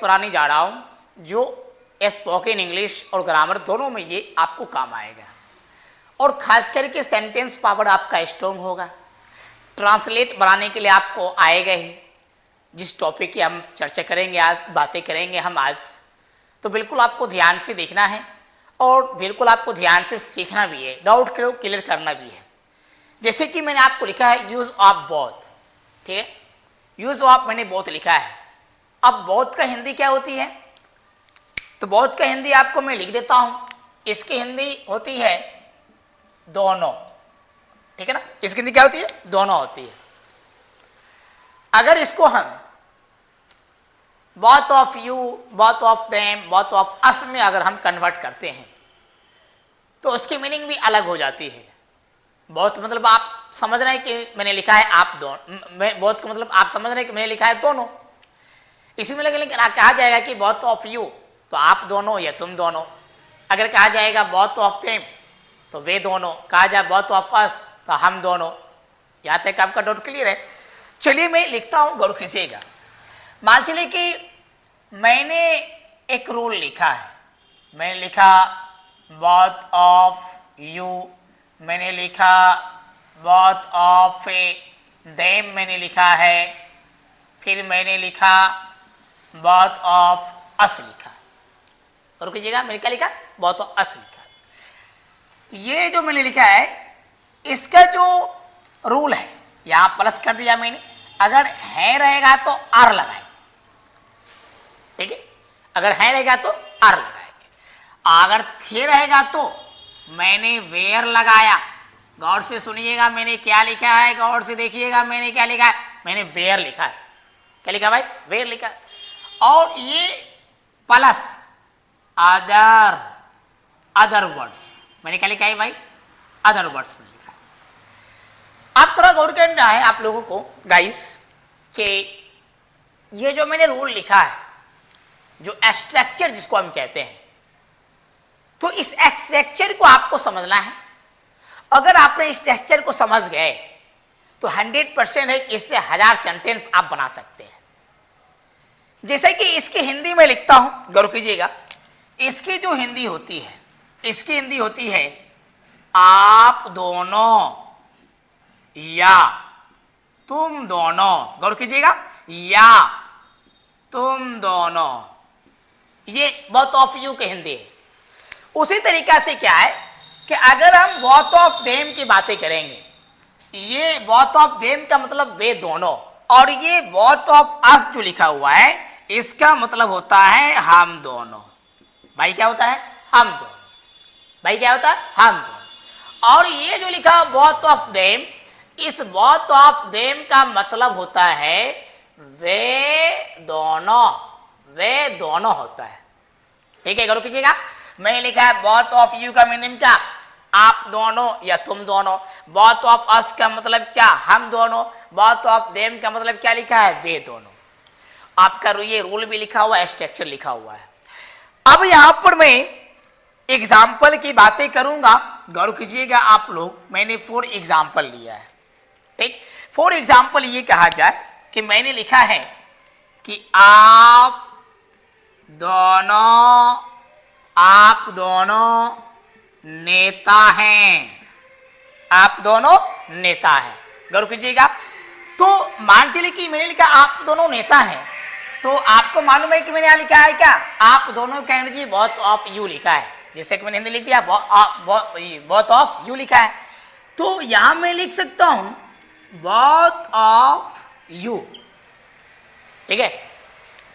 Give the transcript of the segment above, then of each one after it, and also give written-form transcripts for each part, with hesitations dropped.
पुरानी जा रहा हूँ जो स्पोकन इंग्लिश और ग्रामर दोनों में ये आपको काम आएगा, और खास करके सेंटेंस पावर आपका स्ट्रॉन्ग होगा। ट्रांसलेट बनाने के लिए आपको आएगा ही। जिस टॉपिक की हम चर्चा करेंगे आज, बातें करेंगे हम आज, तो बिल्कुल आपको ध्यान से देखना है और बिल्कुल आपको ध्यान से सीखना भी है, डाउट क्लियर करना भी है। जैसे कि मैंने आपको लिखा है यूज ऑफ बोथ, ठीक है, यूज ऑफ मैंने बोथ लिखा है। अब बोथ का हिंदी क्या होती है, तो बोथ का हिंदी आपको मैं लिख देता हूं। इसकी हिंदी होती है दोनों, ठीक है ना, इसकी हिंदी क्या होती है, दोनों होती है। अगर इसको हम both of you, both of them, both of us में अगर हम कन्वर्ट करते हैं तो उसकी मीनिंग भी अलग हो जाती है। बहुत मतलब आप समझ रहे हैं कि मैंने लिखा है आप दोनों, बहुत का मतलब आप समझ रहे हैं कि मैंने लिखा है दोनों। इसी में लेकिन कहा जाएगा कि both ऑफ यू तो आप दोनों या तुम दोनों। अगर कहा जाएगा both ऑफ देम तो वे दोनों। कहा जाए both ऑफ अस तो हम दोनों। यहाँ तक आपका डाउट क्लियर है। चलिए मैं लिखता हूँ, गौर कीजिएगा। मान चलिए कि मैंने एक रूल लिखा है, मैंने लिखा both ऑफ यू, मैंने लिखा both ऑफ देम मैंने लिखा है, फिर मैंने लिखा both ऑफ अस लिखा। और कीजिएगा मैंने क्या लिखा, both ऑफ अस लिखा। ये जो मैंने लिखा है इसका जो रूल है, यहां प्लस कर दिया मैंने। अगर है रहेगा तो आर लगाएंगे, ठीक है, अगर है रहेगा तो आर लगाएंगे। अगर थे रहेगा तो मैंने वेयर लगाया। गौर से सुनिएगा मैंने क्या लिखा है, गौर से देखिएगा मैंने क्या लिखा है, मैंने वेयर लिखा है। क्या लिखा भाई, वेयर लिखा है। और ये प्लस अदर वर्ड्स, मैंने क्या लिखा है भाई, अदर वर्ड्स में लिखा है। अब थोड़ा गौर करना है आप लोगों को गाइस कि ये जो मैंने रूल लिखा है, जो स्ट्रक्चर जिसको हम कहते हैं, तो इस स्ट्रक्चर को आपको समझना है। अगर आपने इस स्ट्रक्चर को समझ गए तो 100% है, इससे 1000 सेंटेंस आप बना सकते हैं। जैसे कि इसकी हिंदी में लिखता हूं, गौर कीजिएगा। इसकी जो हिंदी होती है, इसकी हिंदी होती है आप दोनों या तुम दोनों। गौर कीजिएगा, या तुम दोनों, ये both ऑफ यू की हिंदी है। उसी तरीका से क्या है कि अगर हम both ऑफ देम की बातें करेंगे, ये both ऑफ देम का मतलब वे दोनों, और ये both ऑफ अस जो लिखा हुआ है इसका मतलब होता है हम दोनों। भाई क्या होता है, हम दोनों। भाई क्या होता है, हम दोनों। और ये जो लिखा both ऑफ देम, इस both ऑफ देम का मतलब होता है वे दोनों, वे दोनों होता है, ठीक है। गौर कीजिएगा, मैं लिखा है both ऑफ यू का मीनिंग क्या, आप दोनों या तुम दोनों। both ऑफ अस का मतलब क्या, हम दोनों। both ऑफ देम का मतलब क्या लिखा है, वे दोनों। आपका ये रूल भी लिखा हुआ है, स्ट्रक्चर लिखा हुआ है। अब यहां पर मैं एग्जाम्पल की बातें करूंगा, गौर कीजिएगा आप लोग। मैंने 4 एग्जाम्पल लिया है, ठीक। 4 एग्जाम्पल ये कहा जाए कि मैंने लिखा है कि आप दोनों नेता हैं, आप दोनों नेता हैं। गौर कीजिएगा, तो मान चलिए कि मैंने लिखा आप दोनों नेता हैं, तो आपको मालूम है कि मैंने यहां लिखा है क्या, आप दोनों का एनर्जी both ऑफ यू लिखा है। जैसे कि मैंने हिंदी लिख दिया both ऑफ यू लिखा है, तो यहां मैं लिख सकता हूं both ऑफ यू, ठीक है।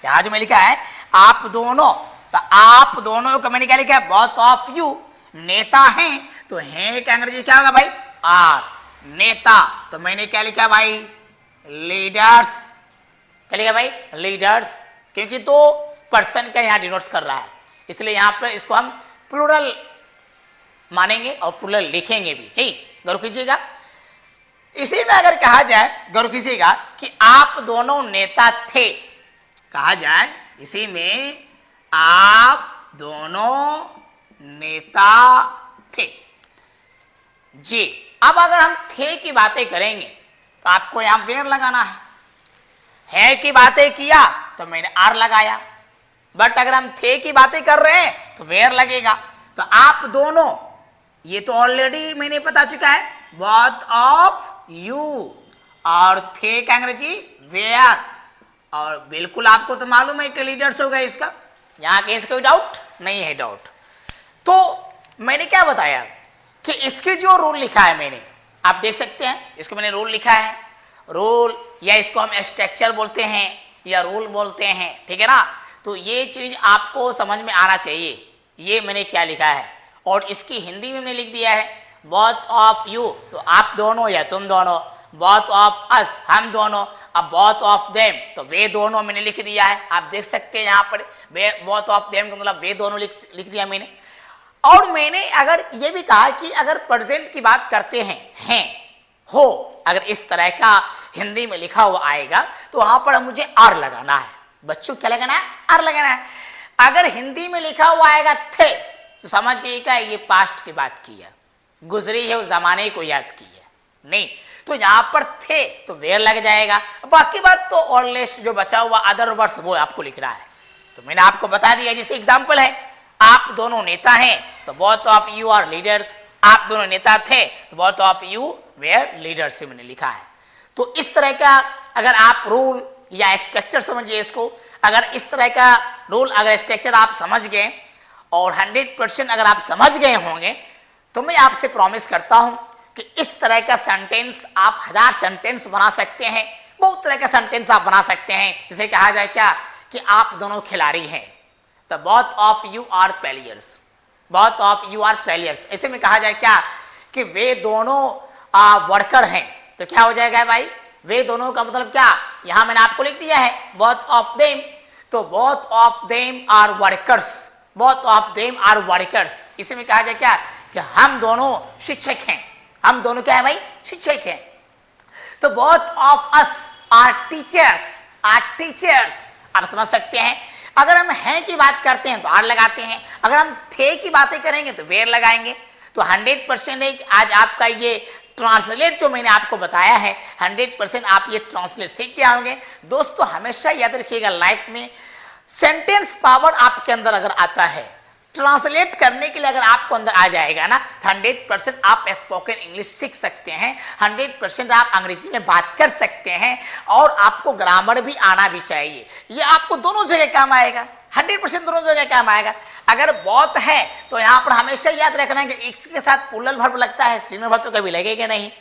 यहां जो मैं लिखा है आप दोनों, तो आप दोनों का मैंने क्या लिखा है, both ऑफ यू। नेता हैं तो हैं का अंग्रेजी क्या होगा भाई, आर। नेता तो मैंने क्या लिखा भाई, लीडर्स। क्या लिखा भाई, लीडर्स, क्योंकि तो पर्सन का यहां डिनोट्स कर रहा है, इसलिए यहां पर इसको हम प्लूरल मानेंगे और प्लूरल लिखेंगे भी, ठीक। गौर कीजिएगा, इसी में अगर कहा जाए, गौर कीजिएगा कि आप दोनों नेता थे, कहा जाए इसी में आप दोनों नेता थे जी। अब अगर हम थे की बातें करेंगे तो आपको यहां वेयर लगाना है की बातें किया तो मैंने आर लगाया, बट अगर हम थे की बातें कर रहे हैं तो वेयर लगेगा। तो आप दोनों, ये तो ऑलरेडी मैंने बता चुका है, बोथ ऑफ यू, और थे का अंग्रेजी वेयर, और बिल्कुल आपको तो मालूम है कि लीडर्स हो गए इसका, यहां केस कोई डाउट नहीं है। डाउट तो मैंने क्या बताया कि इसके जो रूल लिखा है मैंने, आप देख सकते हैं इसको मैंने रूल लिखा है, रूल या इसको हम स्ट्रक्चर बोलते हैं या रूल बोलते हैं, ठीक है ना। तो ये चीज आपको समझ में आना चाहिए, ये मैंने क्या लिखा है, और इसकी हिंदी में मैंने लिख दिया है बोथ ऑफ यू, तो आप दोनों या तुम दोनों, बोथ ऑफ अस हम दोनों, अब बोथ ऑफ देम तो वे दोनों मैंने लिख दिया है। आप देख सकते हैं यहाँ पर बोथ ऑफ देम का मतलब वे दोनों लिख दिया मैंने। और मैंने अगर ये भी कहा कि अगर प्रेजेंट की बात करते हैं हो, अगर इस तरह का हिंदी में लिखा हुआ आएगा तो वहां पर मुझे आर लगाना है। बच्चों क्या लगाना है? आर लगाना है। अगर हिंदी में लिखा हुआ आएगा थे तो समझिएगा ये पास्ट की बात की है, गुजरी है उस जमाने को याद की है, नहीं तो यहां पर थे तो वेयर लग जाएगा। बाकी बात तो और लिस्ट जो बचा हुआ अदर वर्ड्स वो आपको लिखना है। तो मैंने आपको बता दिया, जैसे एग्जांपल है आप दोनों नेता हैं तो both of you are leaders, आप दोनों नेता थे तो both of you were leaders से मैंने लिखा है। तो इस तरह का अगर आप रूल या स्ट्रक्चर समझिए इसको, अगर इस तरह का रूल अगर स्ट्रक्चर आप समझ गए और 100% अगर आप समझ गए होंगे तो मैं आपसे प्रॉमिस करता हूं कि इस तरह का सेंटेंस आप 1000 सेंटेंस बना सकते हैं, बहुत तरह का सेंटेंस आप बना सकते हैं। जिसे कहा जाए क्या कि आप दोनों खिलाड़ी हैं, तो both of you are players, both of you are players, ऐसे में कहा जाए क्या कि वे दोनों वर्कर हैं, तो क्या हो जाएगा भाई, वे दोनों का मतलब क्या, यहां मैंने आपको लिख दिया है बोथ ऑफ देम, तो both of them are workers, both of them are workers. इसी में कहा जाए क्या कि हम दोनों शिक्षक हैं, हम दोनों क्या है भाई, शिक्षक हैं। तो both of us are teachers, are teachers, आप समझ सकते हैं। अगर हम हैं की बात करते हैं तो आर लगाते हैं, अगर हम थे की बातें करेंगे तो वेयर लगाएंगे। तो 100% है कि आज आपका ये ट्रांसलेट जो मैंने आपको बताया है 100% आप ये ट्रांसलेट सीख के आओगे। दोस्तों हमेशा याद रखिएगा लाइफ में सेंटेंस पावर आपके अंदर अगर आता है, ट्रांसलेट करने के लिए अगर आपको अंदर आ जाएगा ना, 100% आप स्पोकन इंग्लिश सीख सकते हैं, 100% आप अंग्रेजी में बात कर सकते हैं, और आपको ग्रामर भी आना भी चाहिए। ये आपको दोनों जगह काम आएगा, 100% दोनों जगह काम आएगा। अगर बहुत है तो यहाँ पर हमेशा याद रखना है कि एक्स के साथ प्लूरल वर्ब लगता है, सिंगुलर वर्ब तो कभी लगेगा नहीं।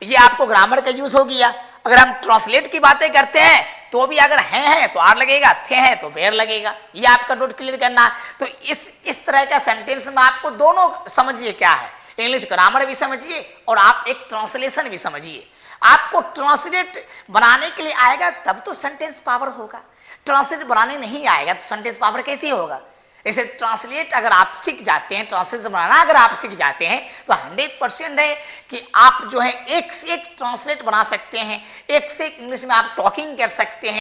ये आपको ग्रामर का यूज हो गया। अगर हम ट्रांसलेट की बातें करते हैं तो भी अगर हैं तो आर लगेगा, थे हैं तो वेयर लगेगा। ये आपका नोट क्लियर करना। तो इस तरह का सेंटेंस में आपको दोनों समझिए क्या है, इंग्लिश ग्रामर भी समझिए और आप एक ट्रांसलेशन भी समझिए। आपको ट्रांसलेट बनाने के लिए आएगा तब तो सेंटेंस पावर होगा, ट्रांसलेट बनाने नहीं आएगा तो सेंटेंस पावर कैसे होगा। इसे ट्रांसलेट अगर आप सीख जाते हैं, ट्रांसलेशन बनाना अगर आप सीख जाते हैं तो 100% है कि आप जो है एक से एक ट्रांसलेट बना सकते हैं, एक से एक इंग्लिश में आप टॉकिंग कर सकते हैं।